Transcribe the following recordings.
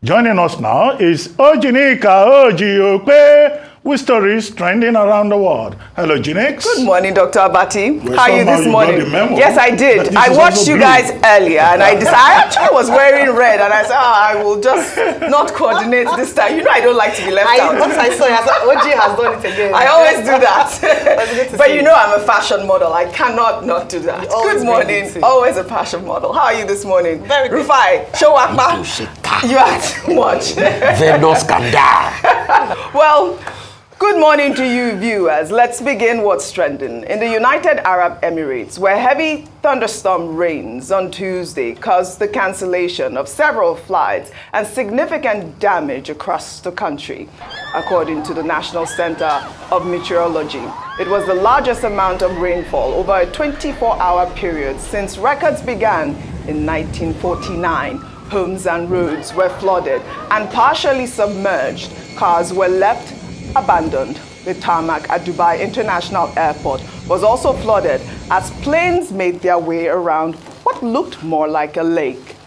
Joining us now is OjyOkpe with stories trending around the world. Hello, Jinx. Good morning, Dr. Abati. Well, how are you this morning? Yes, I did. I watched you guys earlier and I decided, I actually was wearing red and I said, I will just not coordinate this time. You know I don't like to be left out. Once I saw it, Oji has done it again. I always do that. But you know I'm a fashion model. I cannot not do that. Good morning. Always a fashion model. How are you this morning? Very good. Rufai, Okwesilieze+El-Rufai. You are too much. Vendor scandal. Well, good morning to you viewers. Let's begin what's trending. In the United Arab Emirates, where heavy thunderstorm rains on Tuesday caused the cancellation of several flights and significant damage across the country, according to the National Centre of Meteorology. It was the largest amount of rainfall over a 24-hour period since records began in 1949. Homes and roads were flooded and partially submerged. Cars were left abandoned. The tarmac at Dubai International Airport was also flooded as planes made their way around what looked more like a lake.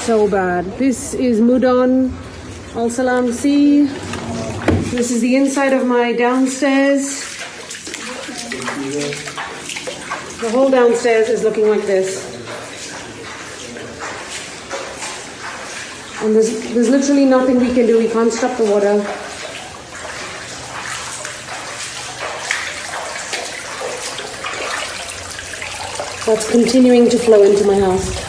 So bad. This is Mudon Al-Salam Sea. This is the inside of my downstairs. The whole downstairs is looking like this. And there's literally nothing we can do. We can't stop the water. That's continuing to flow into my house.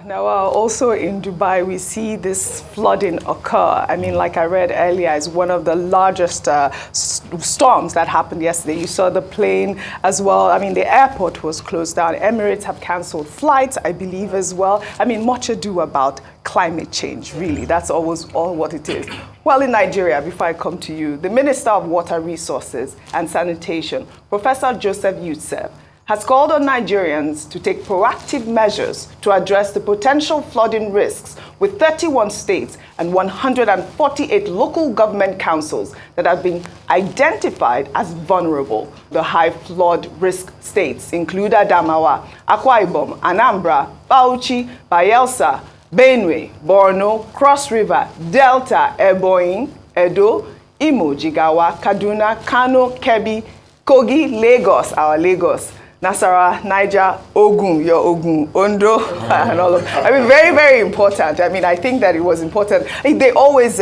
Now, also in Dubai, we see this flooding occur. I mean, like I read earlier, it's one of the largest storms that happened yesterday. You saw the plane as well. I mean, the airport was closed down. Emirates have cancelled flights, I believe, as well. I mean, much ado about climate change, really. That's always all what it is. Well, in Nigeria, before I come to you, the Minister of Water Resources and Sanitation, Professor Joseph Utsev, has called on Nigerians to take proactive measures to address the potential flooding risks with 31 states and 148 local government councils that have been identified as vulnerable. The high flood risk states include Adamawa, Akwa-Ibom, Anambra, Bauchi, Bayelsa, Benue, Borno, Cross River, Delta, Ebonyi, Edo, Imo, Jigawa, Kaduna, Kano, Kebbi, Kogi, Lagos, our Lagos, Nasarawa, Niger, Ogun, your Ogun, Ondo, and all of that. I mean, very, very important. I mean, I think that it was important. They always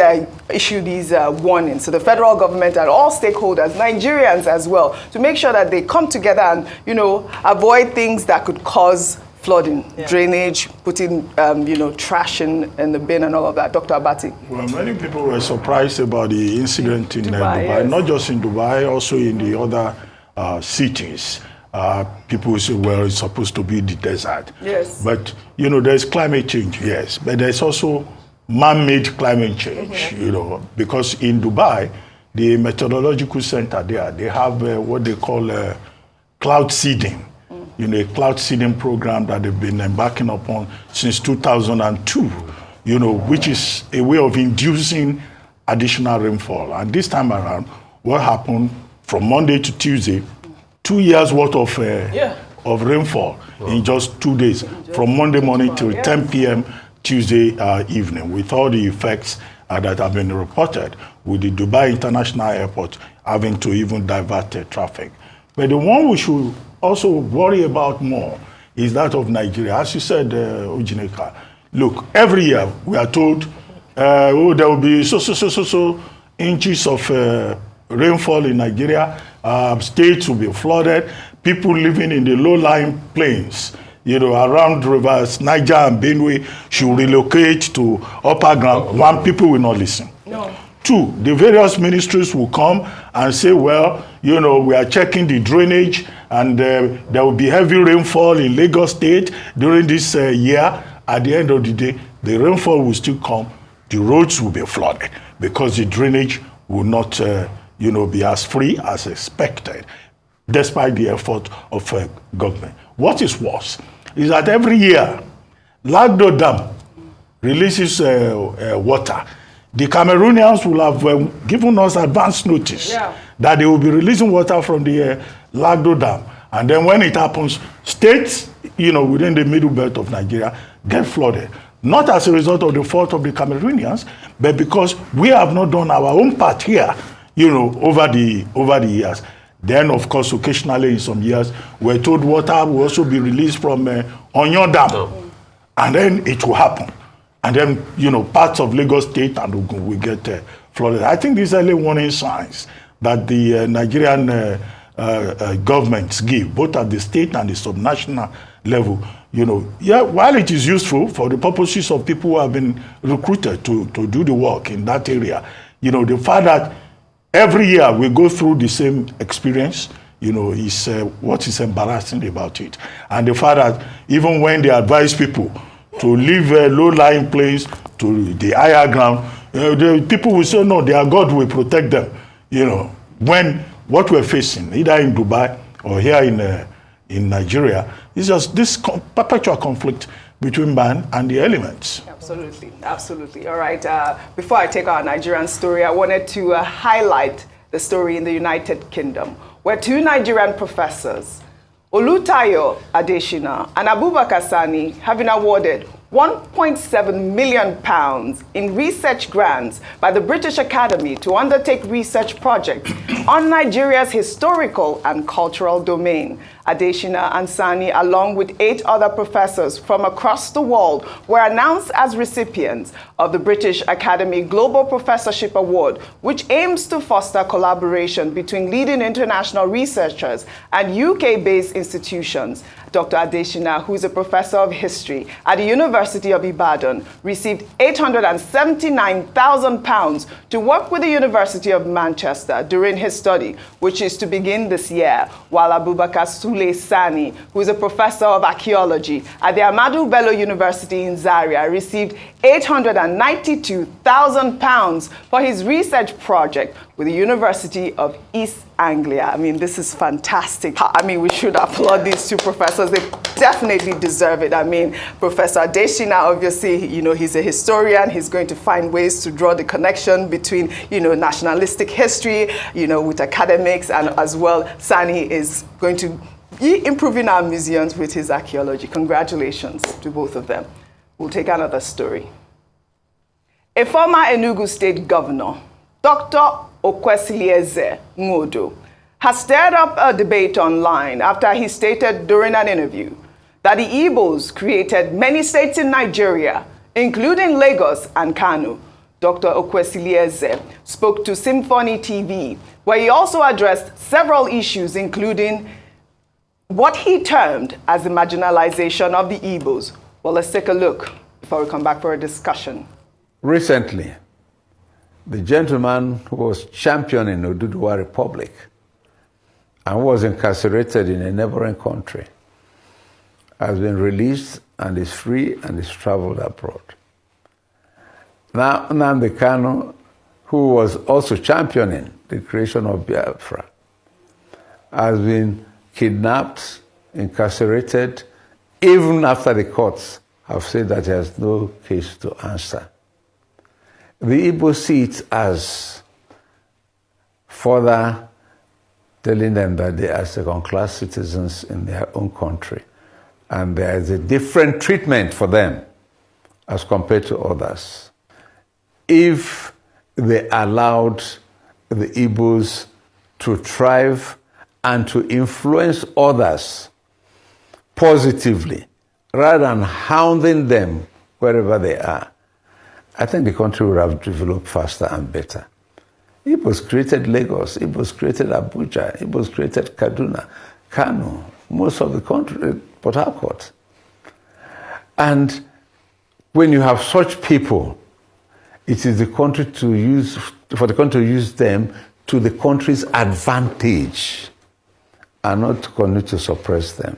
issue these warnings to the federal government and all stakeholders, Nigerians as well, to make sure that they come together and, you know, avoid things that could cause flooding, drainage, putting, trash in the bin and all of that. Dr. Abati. Well, many people were surprised about the incident in Dubai, yes. Not just in Dubai, also in the other cities. People say, well, it's supposed to be the desert. Yes. But, you know, there's climate change, yes. But there's also man-made climate change, you know, because in Dubai, the meteorological center there, they have what they call cloud seeding. You know, a cloud seeding program that they've been embarking upon since 2002, you know, which is a way of inducing additional rainfall. And this time around, what happened from Monday to Tuesday, 2 years worth of rainfall in just 2 days, from Monday morning till 10 p.m. Tuesday evening, with all the effects that have been reported, with the Dubai International Airport having to even divert traffic. But the one we should also worry about more is that of Nigeria. As you said, Ojineka, look, every year we are told, there will be so inches of rainfall in Nigeria. States will be flooded. People living in the low-lying plains, you know, around rivers, Niger and Benue, should relocate to upper ground. One, people will not listen. No. Two, the various ministries will come and say, well, you know, we are checking the drainage and there will be heavy rainfall in Lagos State during this year. At the end of the day, the rainfall will still come. The roads will be flooded because the drainage will not be as free as expected, despite the effort of government. What is worse is that every year, Lagdo Dam releases water. The Cameroonians will have given us advance notice that they will be releasing water from the Lagdo Dam. And then when it happens, states, within the middle belt of Nigeria get flooded. Not as a result of the fault of the Cameroonians, but because we have not done our own part here, over the years. Then, of course, occasionally in some years, we're told water will also be released from Onyon Dam. And then it will happen. And then, parts of Lagos State and Ogun will get flooded. I think these early warning signs that the Nigerian governments give, both at the state and the subnational level, while it is useful for the purposes of people who have been recruited to do the work in that area, the fact that every year we go through the same experience, is what is embarrassing about it. And the fact that even when they advise people to leave low-lying plains to the higher ground, the people will say, no, their God will protect them. When what we're facing, either in Dubai or here in Nigeria, is just this perpetual conflict between man and the elements. Absolutely, absolutely. All right, before I take our Nigerian story, I wanted to highlight the story in the United Kingdom, where two Nigerian professors, Olutayo Adeshina and Abubakar Sani, have been awarded £1.7 million in research grants by the British Academy to undertake research projects on Nigeria's historical and cultural domain. Adeshina and Sani, along with 8 other professors from across the world, were announced as recipients of the British Academy Global Professorship Award, which aims to foster collaboration between leading international researchers and UK-based institutions. Dr. Adeshina, who is a professor of history at the University of Ibadan, received £879,000 to work with the University of Manchester during his study, which is to begin this year, while Abubakar Sani, who is a professor of archaeology at the Ahmadu Bello University in Zaria, received £892,000 for his research project with the University of East Anglia. I mean, this is fantastic. I mean, we should applaud these two professors. They definitely deserve it. I mean, Professor Adeshina, obviously, he's a historian. He's going to find ways to draw the connection between, nationalistic history, with academics, and as well, Sani is going to be improving our museums with his archaeology. Congratulations to both of them. We'll take another story. A former Enugu State governor, Dr. Okwesilieze+El-Rufai, has stirred up a debate online after he stated during an interview that the Igbos created many states in Nigeria, including Lagos and Kano. Dr. Okwesilieze spoke to Symphony TV, where he also addressed several issues, including what he termed as the marginalization of the Igbos. Well, let's take a look before we come back for a discussion. Recently, the gentleman who was championing Oduduwa Republic and was incarcerated in a neighboring country has been released and is free and is traveled abroad. Now, Nnamdi Kano, who was also championing the creation of Biafra, has been kidnapped, incarcerated, even after the courts have said that he has no case to answer. The Igbo see it as further telling them that they are second-class citizens in their own country, and there is a different treatment for them as compared to others. If they allowed the Igbos to thrive and to influence others positively, rather than hounding them wherever they are, I think the country would have developed faster and better. Igbos created Lagos, Igbos created Abuja, Igbos created Kaduna, Kano, most of the country, Port Harcourt. And when you have such people, it is the country for the country to use them to the country's advantage and not to continue to suppress them.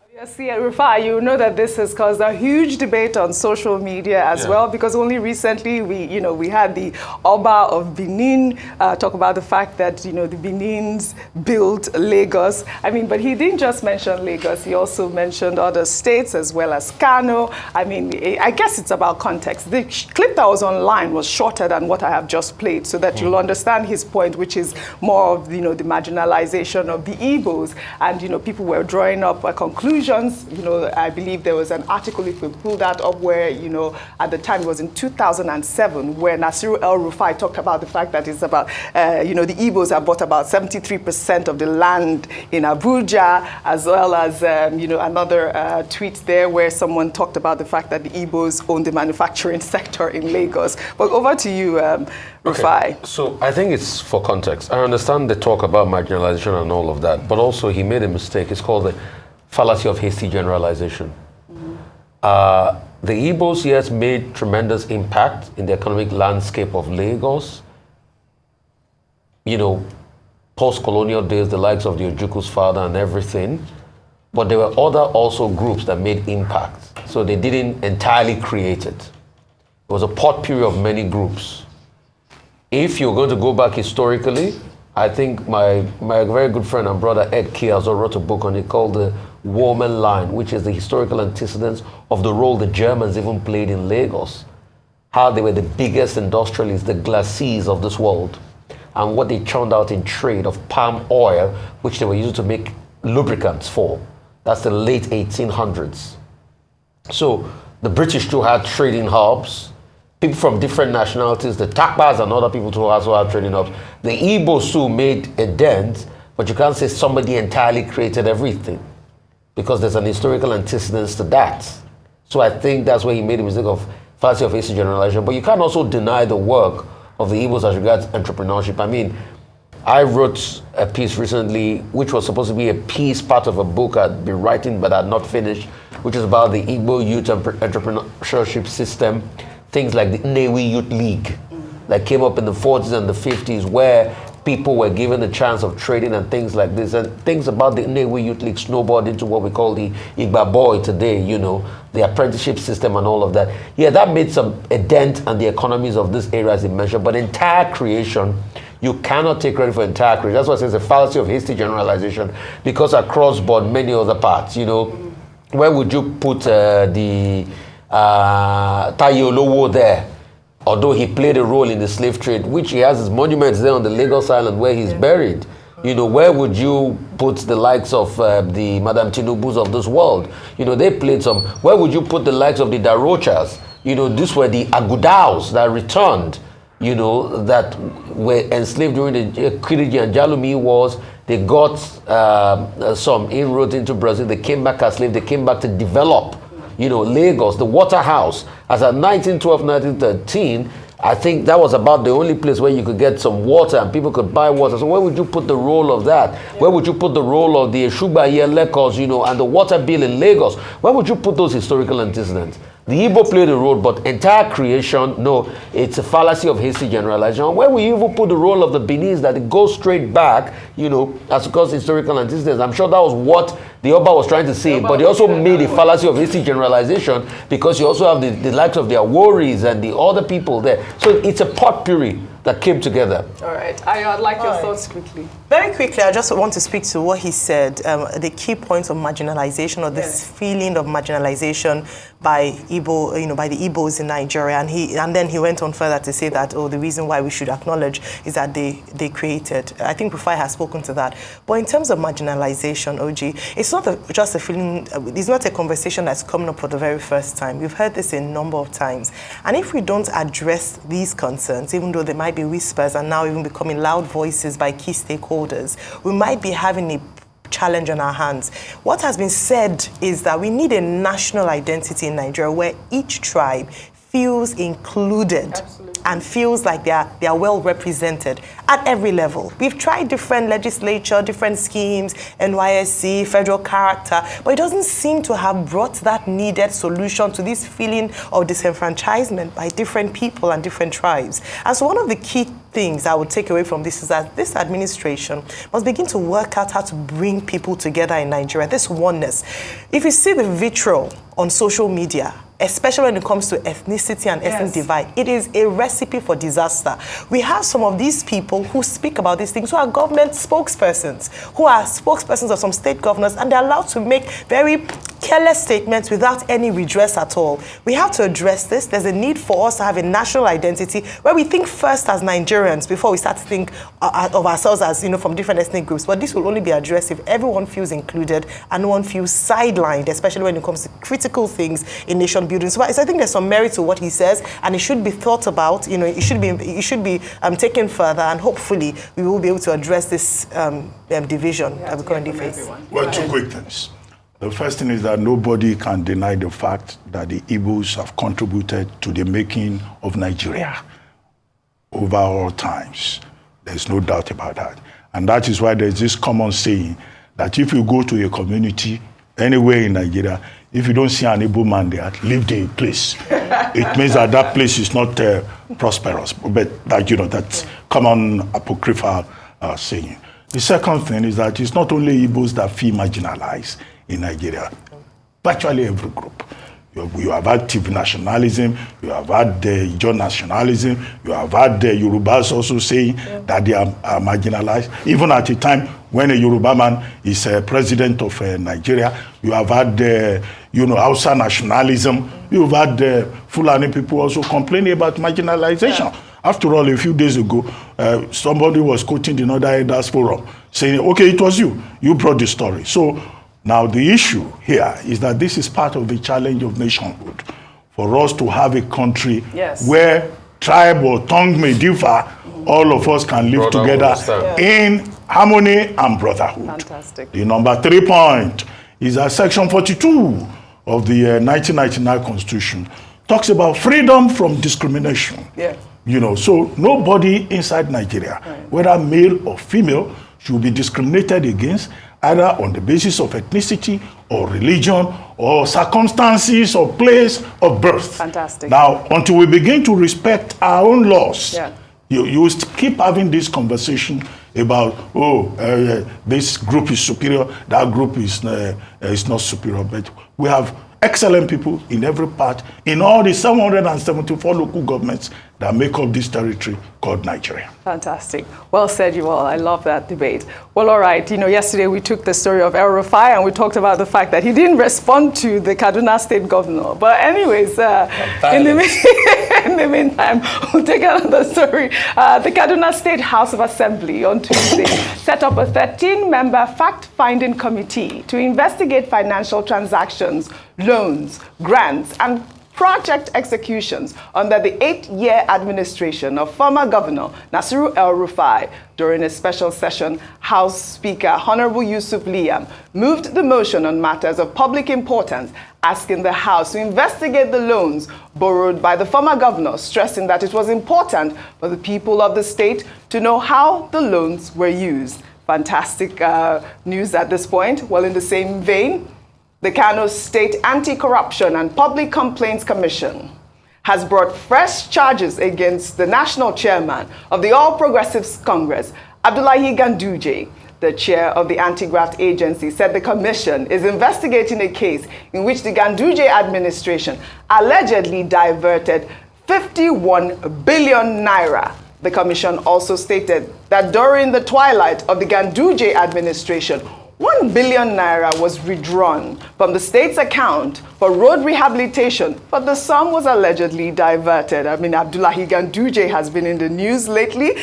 Have you See, Rufai, you know that this has caused a huge debate on social media as well, because only recently we had the Oba of Benin talk about the fact that the Benins built Lagos. I mean, but he didn't just mention Lagos; he also mentioned other states as well as Kano. I mean, I guess it's about context. The clip that was online was shorter than what I have just played, so that you'll understand his point, which is more of the marginalization of the Igbos, and people were drawing up a conclusion. I believe there was an article, if we pull that up, where, at the time it was in 2007, where Nasiru-El-Rufai talked about the fact that it's about, the Igbos have bought about 73% of the land in Abuja, as well as, another tweet there where someone talked about the fact that the Igbos own the manufacturing sector in Lagos. But over to you, Rufai. Okay. So I think it's for context. I understand the talk about marginalization and all of that, but also he made a mistake. It's called the fallacy of hasty generalization. The Igbos, yes, made tremendous impact in the economic landscape of Lagos. Post-colonial days, the likes of the Ojukwu's father and everything. But there were other also groups that made impact. So they didn't entirely create it. It was a potpourri of many groups. If you're going to go back historically, I think my very good friend and brother Ed Kiazo wrote a book on it called The Woman Line, which is the historical antecedents of the role the Germans even played in Lagos. How they were the biggest industrialists, the glacis of this world, and what they churned out in trade of palm oil, which they were using to make lubricants for. That's the late 1800s. So the British too had trading hubs. People from different nationalities, the Takbas and other people too also had trading hubs. The Igbos too made a dent, but you can't say somebody entirely created everything, because there's an historical antecedence to that. So I think that's where he made the mistake of fallacy of hasty generalization. But you can't also deny the work of the Igbos as regards entrepreneurship. I mean, I wrote a piece recently, which was supposed to be a piece, part of a book I'd been writing, but I'd not finished, which is about the Igbo youth entrepreneurship system. Things like the Nnewi Youth League that came up in the 40s and the 50s, where people were given the chance of trading and things like this. And things about the Nnewi Youth League snowballed into what we call the Igba Boy today, the apprenticeship system and all of that. Yeah, that made a dent on the economies of this area, as it mentioned, but entire creation, you cannot take credit for entire creation. That's why it says a fallacy of hasty generalization, because across board, many other parts, where would you put the Tayolowo there? Although he played a role in the slave trade, which he has his monuments there on the Lagos Island where he's buried. Where would you put the likes of the Madame Tinubus of this world? They played some. Where would you put the likes of the Darochas? These were the Agudaos that returned, that were enslaved during the Kiriji and Jalumi wars. They got some inroads into Brazil. They came back as slaves. They came back to develop Lagos, the Waterhouse. As at 1912, 1913, I think that was about the only place where you could get some water and people could buy water. So where would you put the role of that? Where would you put the role of the Eshubaye Lekos, and the water bill in Lagos? Where would you put those historical antecedents? The Igbo played a role, but entire creation, no, it's a fallacy of hasty generalization. Where will you even put the role of the Benin, that it goes straight back, as because historical antecedents? I'm sure that was what the Oba was trying to say, but he also made a fallacy of hasty generalization, because you also have the likes of their Aworis and the other people there. So it's a potpourri that came together. All right. I'd like your thoughts quickly. Very quickly, I just want to speak to what he said, the key points of marginalization, or this feeling of marginalization by Igbo, by the Igbos in Nigeria. And then he went on further to say that, the reason why we should acknowledge is that they created. I think Rufai has spoken to that. But in terms of marginalization, Oji, it's not just a feeling, it's not a conversation that's coming up for the very first time. We've heard this a number of times. And if we don't address these concerns, even though they might be whispers and now even becoming loud voices by key stakeholders, we might be having a challenge on our hands. What has been said is that we need a national identity in Nigeria where each tribe feels included. Absolutely. And feels like they are well represented at every level. We've tried different legislature, different schemes, NYSC, federal character, but it doesn't seem to have brought that needed solution to this feeling of disenfranchisement by different people and different tribes. And so one of the key things I would take away from this is that this administration must begin to work out how to bring people together in Nigeria, this oneness. If you see the vitriol on social media, especially when it comes to ethnicity and ethnic divide, it is a recipe for disaster. We have some of these people who speak about these things, who are government spokespersons, who are spokespersons of some state governors, and they're allowed to make very careless statements without any redress at all. We have to address this. There's a need for us to have a national identity where we think first as Nigerians before we start to think of ourselves as, from different ethnic groups. But this will only be addressed if everyone feels included and no one feels sidelined, especially when it comes to critical things in nation building. So I think there's some merit to what he says, and it should be thought about. It should be taken further, and hopefully we will be able to address this division that we currently face. Well, two quick things. The first thing is that nobody can deny the fact that the Igbos have contributed to the making of Nigeria over all times. There's no doubt about that. And that is why there's this common saying that if you go to a community anywhere in Nigeria, if you don't see an Igbo man there, leave the place. It means that that place is not prosperous. But that's common apocryphal saying. The second thing is that it's not only Igbos that feel marginalized in Nigeria. Virtually every group. You have had Tiv nationalism, you have had the Ijaw nationalism, you have had the Yorubas also saying that they are marginalized. Even at a time when a Yoruba man is president of Nigeria, you have had Hausa nationalism, you've had Fulani people also complaining about marginalization. After all, a few days ago, somebody was quoting the Northern Elders Forum, saying, okay, it was you brought the story. So now the issue here is that this is part of the challenge of nationhood, for us to have a country where tribe or tongue may differ, all of us can live together in harmony and brotherhood. Fantastic. The number 3 point is that Section 42 of the 1999 Constitution talks about freedom from discrimination. So nobody inside Nigeria, whether male or female, should be discriminated against either on the basis of ethnicity or religion or circumstances or place of birth. Fantastic. Now, until we begin to respect our own laws, you keep having this conversation about, this group is superior, that group is not superior. But we have excellent people in every part, in all the 774 local governments that make up this territory called Nigeria. Fantastic. Well said, you all. I love that debate. Well, all right. Yesterday we took the story of El-Rufai and we talked about the fact that he didn't respond to the Kaduna state governor. But anyways, in the meantime, we'll take another story. The Kaduna State House of Assembly on Tuesday set up a 13-member fact-finding committee to investigate financial transactions, loans, grants, and project executions under the 8-year administration of former Governor El-Rufai. During a special session, House Speaker Honorable Yusuf Liam moved the motion on matters of public importance, asking the House to investigate the loans borrowed by the former governor, stressing that it was important for the people of the state to know how the loans were used. Fantastic news at this point. Well, in the same vein, the Kano State Anti-Corruption and Public Complaints Commission has brought fresh charges against the national chairman of the All Progressives Congress, Abdullahi Ganduje. The chair of the anti-graft agency said the commission is investigating a case in which the Ganduje administration allegedly diverted 51 billion naira. The commission also stated that during the twilight of the Ganduje administration, 1 billion naira was withdrawn from the state's account for road rehabilitation, but the sum was allegedly diverted. Abdullahi Ganduje has been in the news lately.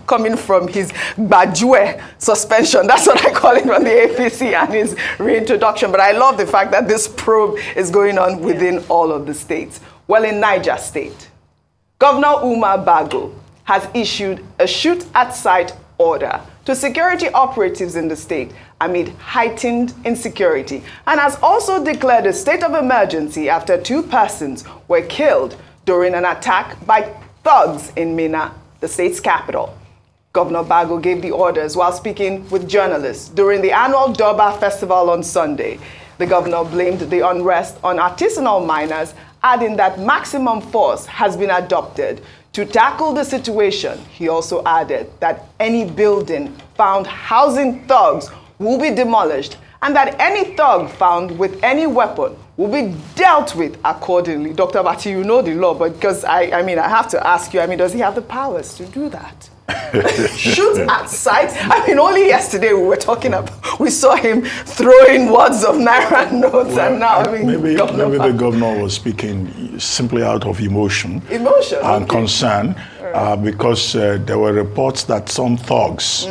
Coming from his Bajue suspension, that's what I call it, from the APC, and his reintroduction. But I love the fact that this probe is going on within all of the states. Well, in Niger State, Governor Umar Bago has issued a shoot-at-sight order to security operatives in the state amid heightened insecurity, and has also declared a state of emergency after 2 persons were killed during an attack by thugs in Minna, the state's capital. Governor Bago gave the orders while speaking with journalists during the annual Durbar Festival on Sunday. The governor blamed the unrest on artisanal miners, adding that maximum force has been adopted to tackle the situation. He also added that any building found housing thugs will be demolished and that any thug found with any weapon will be dealt with accordingly. Dr. Bati, you know the law, but because I mean, I have to ask you, does he have the powers to do that? Shoot at sight? Only yesterday we saw him throwing wads of Naira notes, and now, maybe the governor was speaking simply out of emotion and concern, because there were reports that some thugs,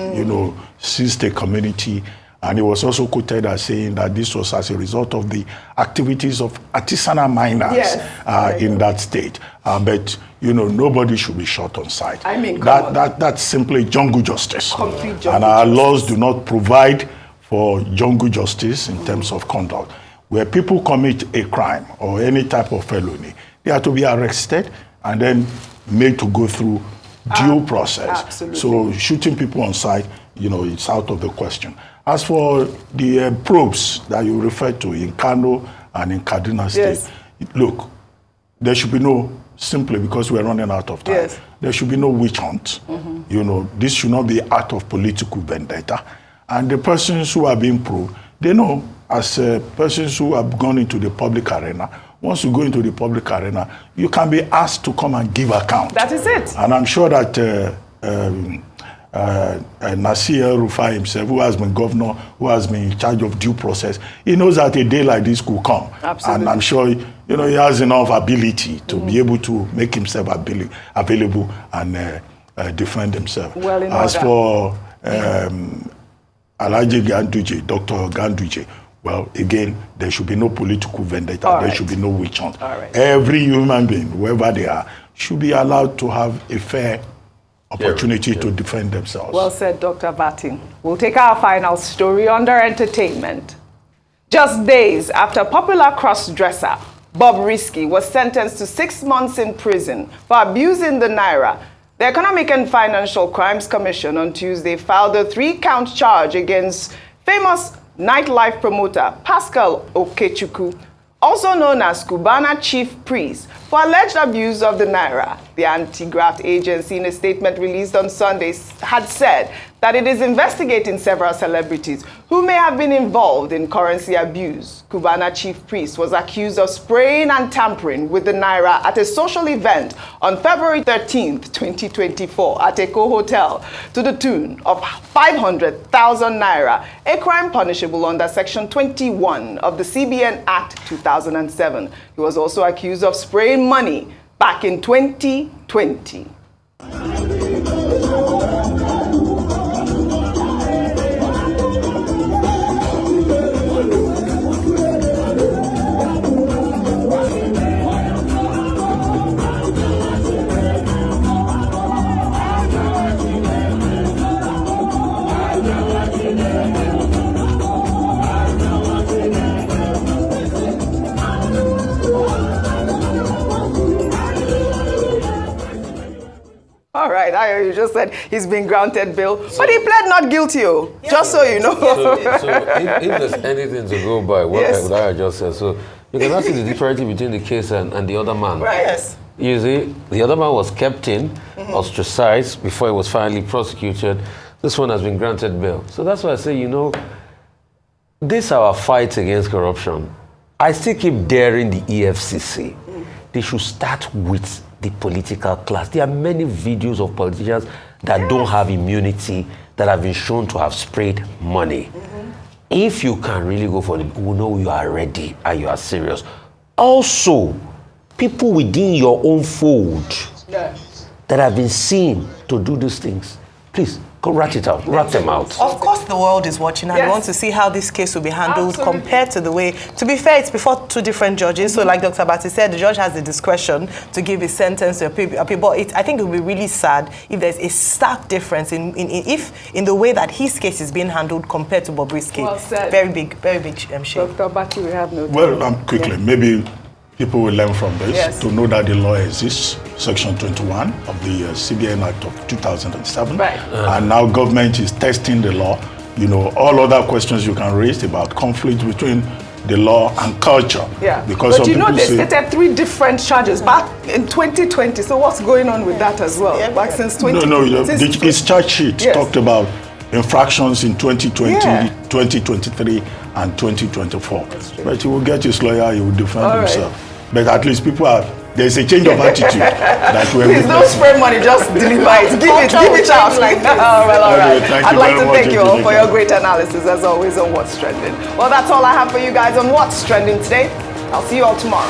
seized a community. And he was also quoted as saying that this was as a result of the activities of artisanal miners in that state. But, nobody should be shot on sight. That's simply jungle justice. And our laws do not provide for jungle justice in terms of conduct. Where people commit a crime or any type of felony, they are to be arrested and then made to go through due process. Absolutely. So shooting people on sight, it's out of the question. As for the probes that you referred to in Kano and in Kaduna State, look, there should be no, simply because we're running out of time, there should be no witch hunt. This should not be out of political vendetta. And the persons who are being probed, they know, as persons who have gone into the public arena, once you go into the public arena, you can be asked to come and give account. That is it. And I'm sure that Okwesilieze+El-Rufai himself, who has been governor, who has been in charge of due process, he knows that a day like this could come. Absolutely. And I'm sure he has enough ability to be able to make himself available and defend himself. Well, as for Alhaji Ganduje, Dr. Ganduje, well, again, there should be no political vendetta. There should be no witch hunt. Every human being, whoever they are, should be allowed to have a fair opportunity to defend themselves. Well said, Dr. Batin. We'll take our final story under entertainment. Just days after popular cross-dresser Bob Risky was sentenced to 6 months in prison for abusing the Naira, the Economic and Financial Crimes Commission on Tuesday filed a 3-count charge against famous nightlife promoter Pascal Okechukwu, also known as Cubana chief priest, for alleged abuse of the Naira. The anti-graft agency, in a statement released on Sunday, had said that it is investigating several celebrities who may have been involved in currency abuse. Cubana chief priest was accused of spraying and tampering with the Naira at a social event on February 13th, 2024 at Eko Hotel to the tune of 500,000 Naira, a crime punishable under Section 21 of the CBN Act 2007. He was also accused of spraying money back in 2020. All right, you just said he's been granted bail, but he pled not guilty, just so you know. So if there's anything to go by, what I just said, so you can see the difference between the case and the other man. Right. Yes. You see, the other man was kept in, ostracized before he was finally prosecuted. This one has been granted bail. So that's why I say, this our fight against corruption. I still keep daring the EFCC. They should start with the political class. There are many videos of politicians that don't have immunity that have been shown to have sprayed money. If you can really go for it, we know you are ready and you are serious. Also, people within your own fold that have been seen to do these things, please go rat it out, rat them out. Of course the world is watching and want to see how this case will be handled compared to the way, to be fair, it's before 2 different judges. So like Dr. Bati said, the judge has the discretion to give his sentence to people. I think it would be really sad if there's a stark difference in the way that his case is being handled compared to Bobby's case. Well said. Very big shame. Dr. Bati, we have no time. Well, quickly, maybe people will learn from this to know that the law exists, Section 21 of the CBN Act of 2007. Right. And now government is testing the law. All other questions you can raise about conflict between the law and culture. Yeah, because but some you know people they say, stated 3 different charges back in 2020. So what's going on with that as well? Back since 2020. No, his charge sheet Yes. talked about infractions in 2020, Yeah. 2023, and 2024. But he will get his lawyer, he will defend All right. himself. But at least people are, there's a change of attitude that we're Please don't witnessing. spray money, just deliver it. Give it out. Like this. Well, all right. Okay, thank I'd you like very to much, thank you all for Angelica. your great analysis, as always, on What's Trending. Well, that's all I have for you guys on What's Trending today. I'll see you all tomorrow.